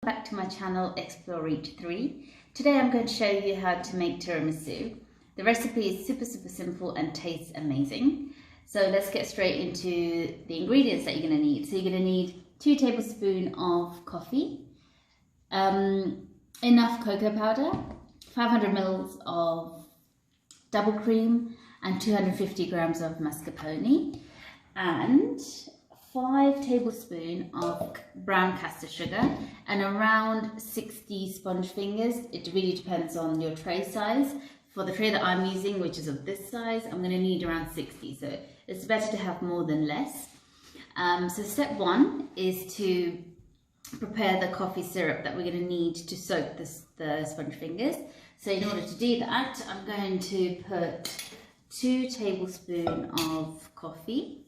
Back to my channel Explore Eat 3. Today I'm going to show you how to make tiramisu. The recipe is super simple and tastes amazing. So let's get straight into the ingredients that you're going to need. So you're going to need 2 tablespoons of coffee, enough cocoa powder, 500 ml of double cream and 250 grams of mascarpone, and 5 tablespoons of brown caster sugar and around 60 sponge fingers. It really depends on your tray size. For the tray that I'm using, which is of this size, I'm going to need around 60, so it's better to have more than less. So step 1 is to prepare the coffee syrup that we're going to need to soak the sponge fingers. So in order to do that, I'm going to put 2 tablespoons of coffee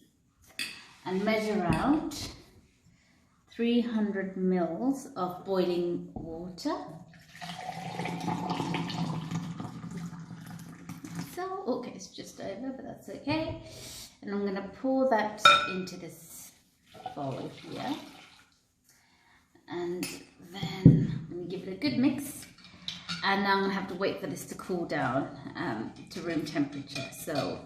and measure out 300 ml of boiling water. So, okay, it's just over, but that's okay. And I'm going to pour that into this bowl here. And then I'm going to give it a good mix. And now I'm going to have to wait for this to cool down to room temperature. So,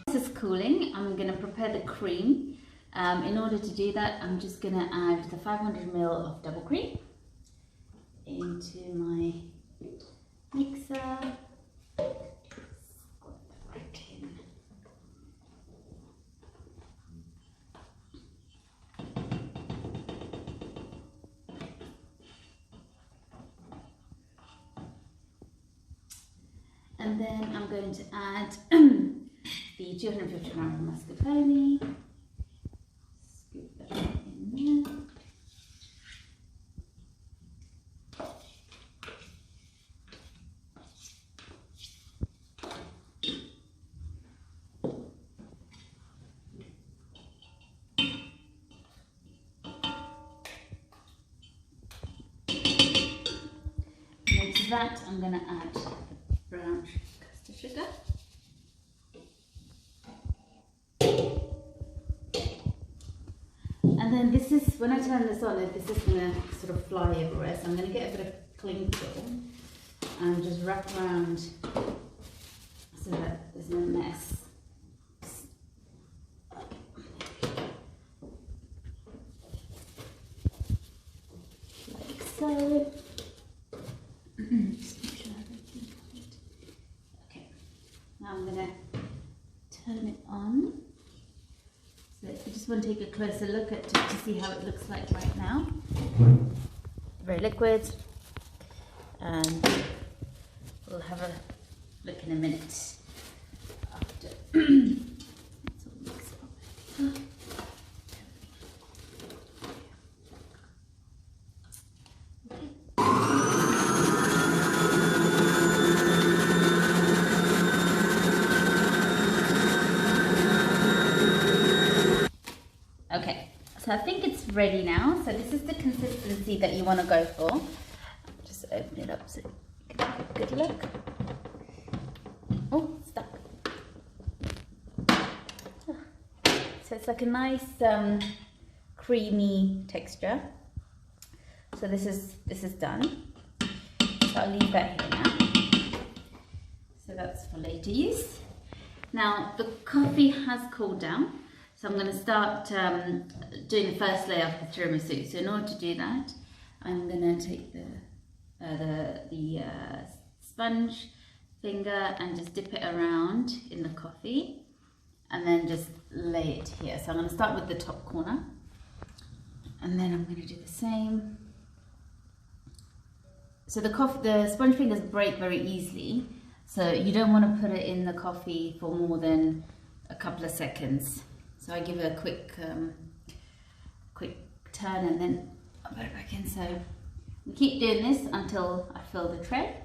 this is cooling. I'm going to prepare the cream. In order to do that, I'm just going to add the 500 ml of double cream into my mixer. Squirt that right in. And then I'm going to add the 250 grams of mascarpone. To that, I'm going to add the brown caster sugar. And then this is, when I turn this on, this is going to sort of fly everywhere. So I'm going to get a bit of cling film and just wrap around so that there's no mess. Like so. Just make sure everything's right. Okay, now I'm going to turn it on. So if you just want to take a closer look at it to see how it looks like right now. Very liquid. And we'll have a look in a minute after it's all mixed up. Okay, so I think it's ready now. So this is the consistency that you want to go for. Just open it up so you can have a good look. Oh, it's stuck. So it's like a nice creamy texture. So this is done. So I'll leave that here now. So that's for later use. Now the coffee has cooled down. So I'm going to start doing the first layer of the tiramisu. So in order to do that, I'm going to take the sponge finger and just dip it around in the coffee and then just lay it here. So I'm going to start with the top corner and then I'm going to do the same. So the sponge fingers break very easily, so you don't want to put it in the coffee for more than a couple of seconds. So I give it a quick turn and then I'll put it back in. So we keep doing this until I fill the tray.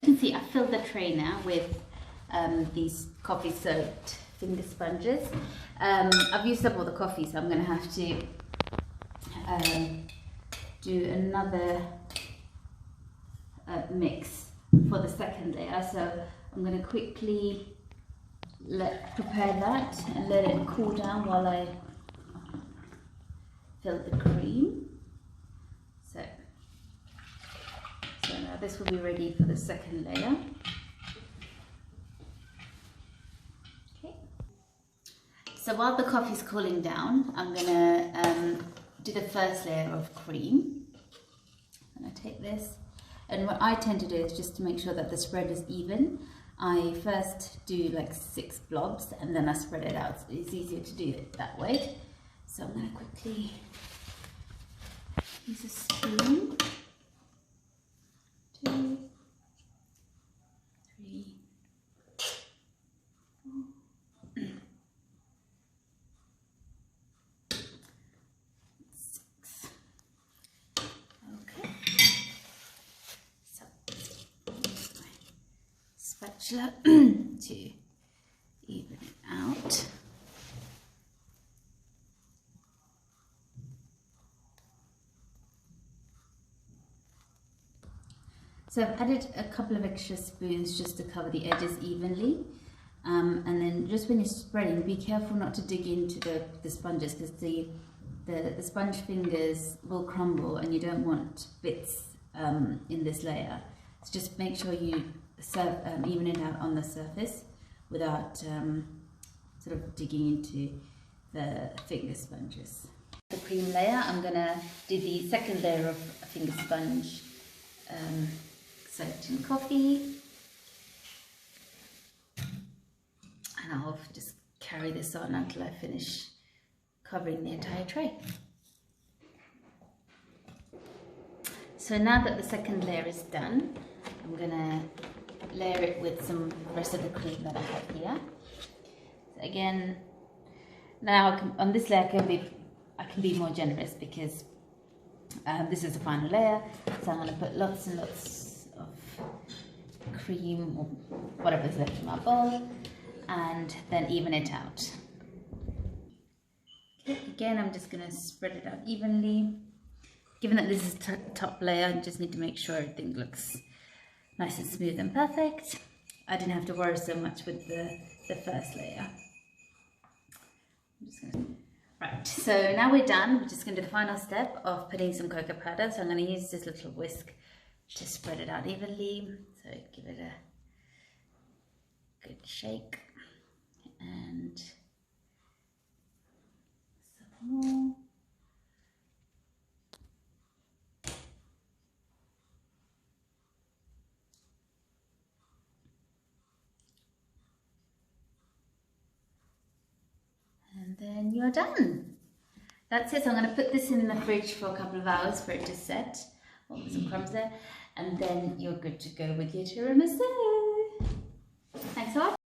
You can see I filled the tray now with these coffee soaked finger sponges. I've used up all the coffee, so I'm going to have to do another mix for the second layer. So I'm going to quickly prepare that and let it cool down while I filled the cream. So now this will be ready for the second layer. Okay. So while the coffee's cooling down, I'm gonna do the first layer of cream. I'm gonna take this, and what I tend to do is just to make sure that the spread is even. I first do like 6 blobs and then I spread it out. It's easier to do it that way. So I'm going to quickly use a spoon. 2, 3, 4, 6. Okay. So use my spatula to even it out. So I've added a couple of extra spoons just to cover the edges evenly. And then just when you're spreading, be careful not to dig into the sponges, because the sponge fingers will crumble and you don't want bits in this layer. So just make sure you even it out on the surface without sort of digging into the finger sponges. The cream layer, I'm gonna do the second layer of a finger sponge soaked in coffee, and I'll just carry this on until I finish covering the entire tray. So now that the second layer is done, I'm gonna layer it with some rest of the cream that I have here. So again, now on this layer I can be more generous, because this is the final layer. So I'm going to put lots and lots of cream or whatever's left in my bowl, and then even it out. Okay, again, I'm just going to spread it out evenly. Given that this is top layer, I just need to make sure everything looks nice and smooth and perfect. I didn't have to worry so much with the first layer. I'm just gonna... Right, so now we're done. We're just going to do the final step of putting some cocoa powder. So I'm going to use this little whisk to spread it out evenly. So give it a good shake, and some more. And then you're done. That's it. So I'm going to put this in the fridge for a couple of hours for it to set. Oh, there's some crumbs there. And then you're good to go with your tiramisu. Thanks a lot.